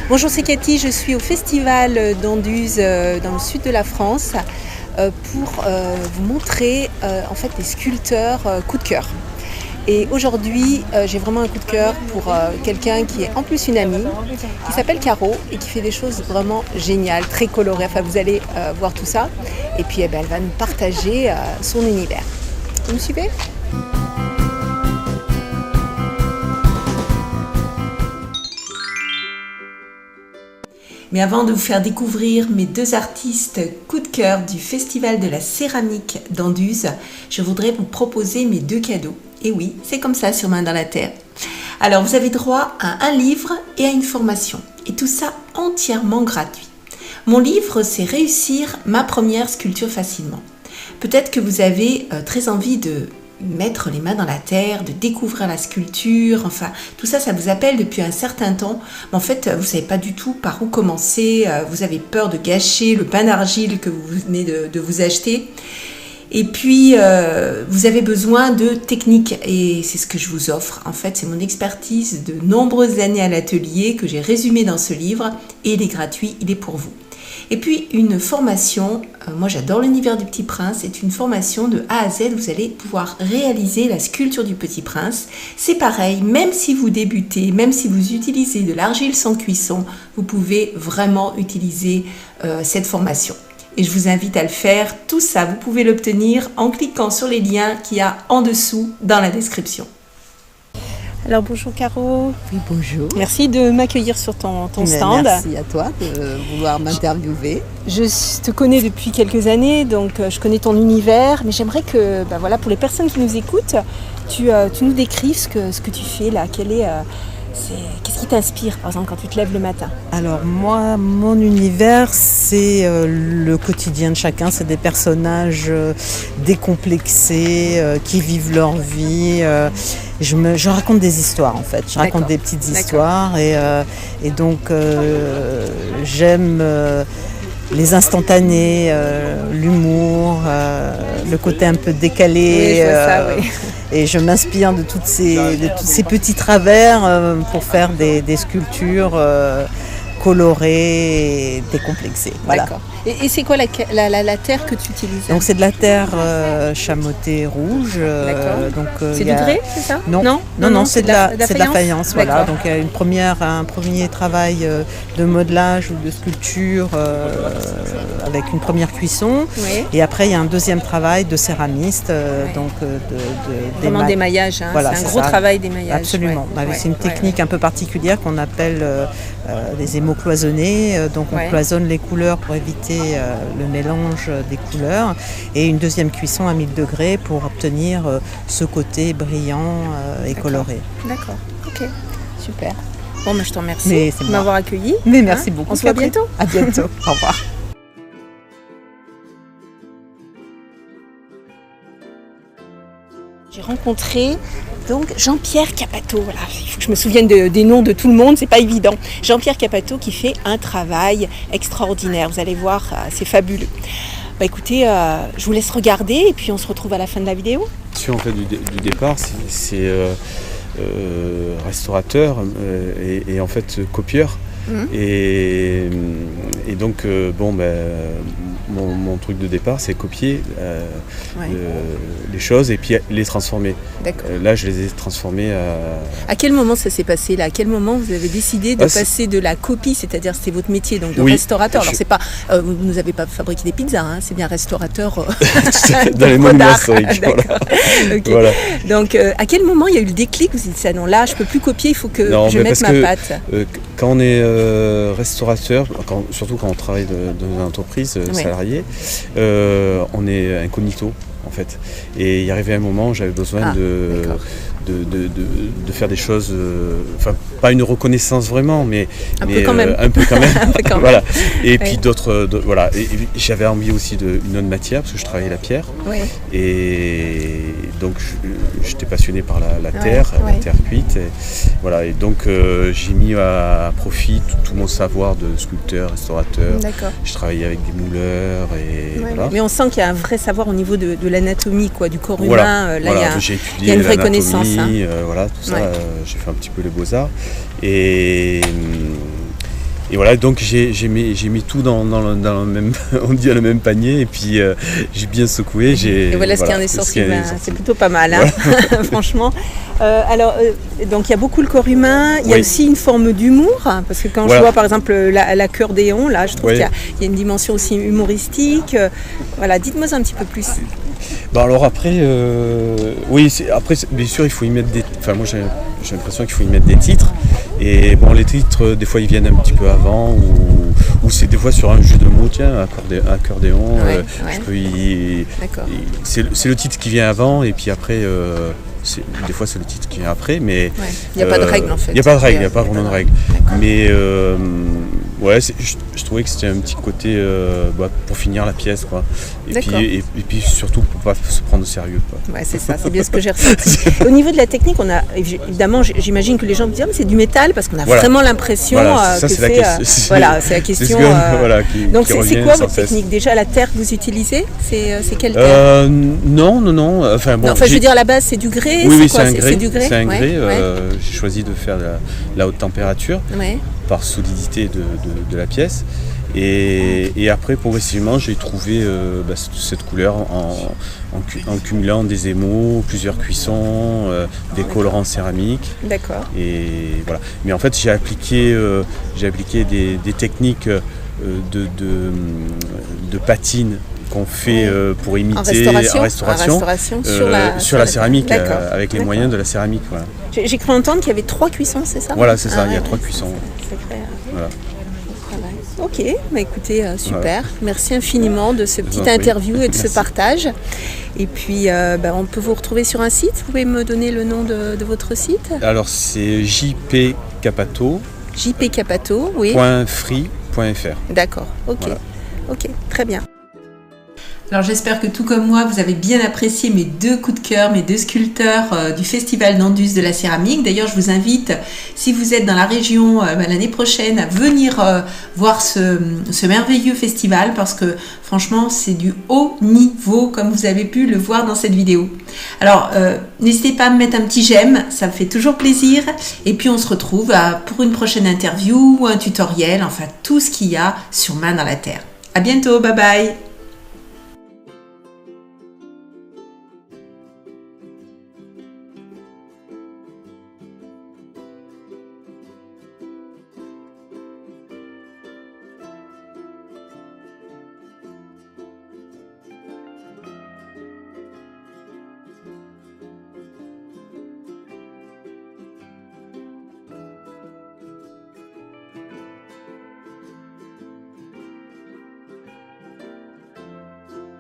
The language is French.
Bonjour, c'est Cathy, je suis au festival d'Anduze dans le sud de la France pour vous montrer en fait des sculpteurs coup de cœur. Et aujourd'hui, j'ai vraiment un coup de cœur pour quelqu'un qui est en plus une amie, qui s'appelle Caro et qui fait des choses vraiment géniales, très colorées. Enfin, vous allez voir tout ça. Et puis, elle va nous partager son univers. Vous me suivez ? Mais avant de vous faire découvrir mes deux artistes coup de cœur du Festival de la céramique d'Anduze, je voudrais vous proposer mes deux cadeaux. Et oui, c'est comme ça sur Main dans la Terre. Alors, vous avez droit à un livre et à une formation. Et tout ça entièrement gratuit. Mon livre, c'est Réussir ma première sculpture facilement. Peut-être que vous avez très envie de mettre les mains dans la terre, de découvrir la sculpture, enfin, tout ça, ça vous appelle depuis un certain temps. Mais en fait, vous ne savez pas du tout par où commencer, vous avez peur de gâcher le pain d'argile que vous venez de vous acheter. Et puis, vous avez besoin de techniques et c'est ce que je vous offre. En fait, c'est mon expertise de nombreuses années à l'atelier que j'ai résumé dans ce livre et il est gratuit, il est pour vous. Et puis, une formation, moi j'adore l'univers du Petit Prince, c'est une formation de A à Z, vous allez pouvoir réaliser la sculpture du Petit Prince. C'est pareil, même si vous débutez, même si vous utilisez de l'argile sans cuisson, vous pouvez vraiment utiliser cette formation. Et je vous invite à le faire. Tout ça, vous pouvez l'obtenir en cliquant sur les liens qu'il y a en dessous dans la description. Alors bonjour Caro. Oui, bonjour. Merci de m'accueillir sur ton stand. Merci à toi de vouloir m'interviewer. Je te connais depuis quelques années, donc je connais ton univers, mais j'aimerais que, pour les personnes qui nous écoutent, tu nous décrives ce que tu fais là. Qu'est-ce qui t'inspire, par exemple, quand tu te lèves le matin ? Alors moi, mon univers, c'est le quotidien de chacun. C'est des personnages décomplexés, qui vivent leur vie. Je raconte des histoires, en fait. Je raconte des petites histoires. Et donc, j'aime les instantanés, l'humour, le côté un peu décalé. Oui, c'est ça, oui. Et je m'inspire de tous ces petits travers pour faire des sculptures colorées et décomplexées. Voilà. D'accord. Et c'est quoi la terre que tu utilises ? Donc c'est de la terre chamottée rouge. C'est du grès, c'est ça ? Non, c'est de la faïence. Voilà. D'accord. Donc il y a un premier travail de modelage ou de sculpture avec une première cuisson. Oui. Et après il y a un deuxième travail de céramiste. Vraiment d'émaillage. Voilà, c'est un gros travail d'émaillage. Absolument. C'est une technique un peu particulière qu'on appelle des émaux cloisonnés. Donc on cloisonne les couleurs pour éviter le mélange des couleurs et une deuxième cuisson à 1000 degrés pour obtenir ce côté brillant et coloré. D'accord, ok, super. Bon, je te remercie de m'avoir accueilli. Mais merci beaucoup. On se voit bientôt. À bientôt. Au revoir. J'ai rencontré donc Jean-Pierre Capato. Voilà, il faut que je me souvienne des noms de tout le monde, c'est pas évident. Jean-Pierre Capato qui fait un travail extraordinaire. Vous allez voir, c'est fabuleux. Écoutez, je vous laisse regarder et puis on se retrouve à la fin de la vidéo. En fait, du départ, c'est restaurateur et en fait copieur. Et donc, mon truc de départ, c'est copier les choses et puis les transformer. D'accord. Là, je les ai transformés À quel moment ça s'est passé là ? À quel moment vous avez décidé de passer de la copie, c'est-à-dire c'était votre métier donc de restaurateur. Alors c'est pas, vous nous avez pas fabriqué des pizzas, hein, c'est bien restaurateur dans les monuments historiques. D'accord. Okay. Voilà. Donc à quel moment il y a eu le déclic ? Vous dites ça, non, là je peux plus copier, il faut que je mette ma patte. Quand on est restaurateur, surtout quand on travaille dans une entreprise salariée, on est incognito en fait. Et il y arrivait un moment où j'avais besoin de faire des choses, pas une reconnaissance vraiment, mais un peu quand même. Voilà. Et puis d'autres, voilà. Et j'avais envie aussi d'une autre matière parce que je travaillais la pierre. Oui. Et donc j'étais passionné par la terre, la terre cuite. Et, voilà. Et donc j'ai mis à profit tout mon savoir de sculpteur, restaurateur. D'accord. Je travaillais avec des mouleurs et voilà. Mais on sent qu'il y a un vrai savoir au niveau de l'anatomie, quoi, du corps humain. Là, il y a une vraie connaissance. Voilà, tout ça, j'ai fait un petit peu les beaux-arts. Et voilà, donc j'ai mis tout dans le même, on dit, dans le même panier, et puis j'ai bien secoué. Et voilà ce qui en est sorti. C'est plutôt pas mal, hein, voilà. Franchement. Donc il y a beaucoup le corps humain, il y a aussi une forme d'humour, parce que quand je vois par exemple l'accordéon, là, je trouve qu'il y a une dimension aussi humoristique. Voilà, dites-moi un petit peu plus. Bon, alors après, après bien sûr il faut y mettre moi j'ai l'impression qu'il faut y mettre des titres, et bon, les titres des fois ils viennent un petit peu avant, ou c'est des fois sur un jeu de mots, tiens, accordéon, je peux c'est le titre qui vient avant, et puis après des fois c'est le titre qui vient après, mais il n'y a pas de règle en fait. Il n'y a pas de règle, il n'y a pas vraiment de règle. Mais je trouvais que c'était un petit côté pour finir la pièce, quoi. Et puis surtout pour pas se prendre au sérieux, quoi. Ouais, c'est ça, c'est bien ce que j'ai ressenti. Au niveau de la technique, on a évidemment, j'imagine que les gens me disent c'est du métal, parce qu'on a vraiment l'impression que c'est la question. Donc c'est quoi votre technique? Déjà la terre que vous utilisez, c'est quelle terre? Non. Enfin je veux dire, à la base c'est du grès. Oui, c'est un grès. C'est du grès. C'est un grès. J'ai choisi de faire la haute température par solidité de la pièce. Et après, progressivement, j'ai trouvé cette couleur en cumulant des émaux, plusieurs cuissons, des colorants céramiques. D'accord. Et voilà. Mais en fait, j'ai appliqué des techniques de patine qu'on fait pour imiter en restauration sur la céramique, avec les moyens de la céramique. Voilà. J'ai cru entendre qu'il y avait 3 cuissons, c'est ça? Voilà, c'est ça, il y a 3 cuissons. C'est clair. Voilà. Ok, écoutez, super. Merci infiniment de ce petit interview et de ce partage. Et puis, on peut vous retrouver sur un site. Vous pouvez me donner le nom de votre site? Alors, c'est jpcapato. jpcapato, oui. .free.fr. D'accord, ok. Voilà. Ok, très bien. Alors j'espère que tout comme moi, vous avez bien apprécié mes 2 coups de cœur, mes 2 sculpteurs du Festival d'Anduze de la céramique. D'ailleurs, je vous invite, si vous êtes dans la région l'année prochaine, à venir voir ce merveilleux festival, parce que franchement, c'est du haut niveau, comme vous avez pu le voir dans cette vidéo. Alors, n'hésitez pas à me mettre un petit j'aime, ça me fait toujours plaisir. Et puis, on se retrouve pour une prochaine interview ou un tutoriel, enfin tout ce qu'il y a sur Main dans la Terre. À bientôt, bye bye.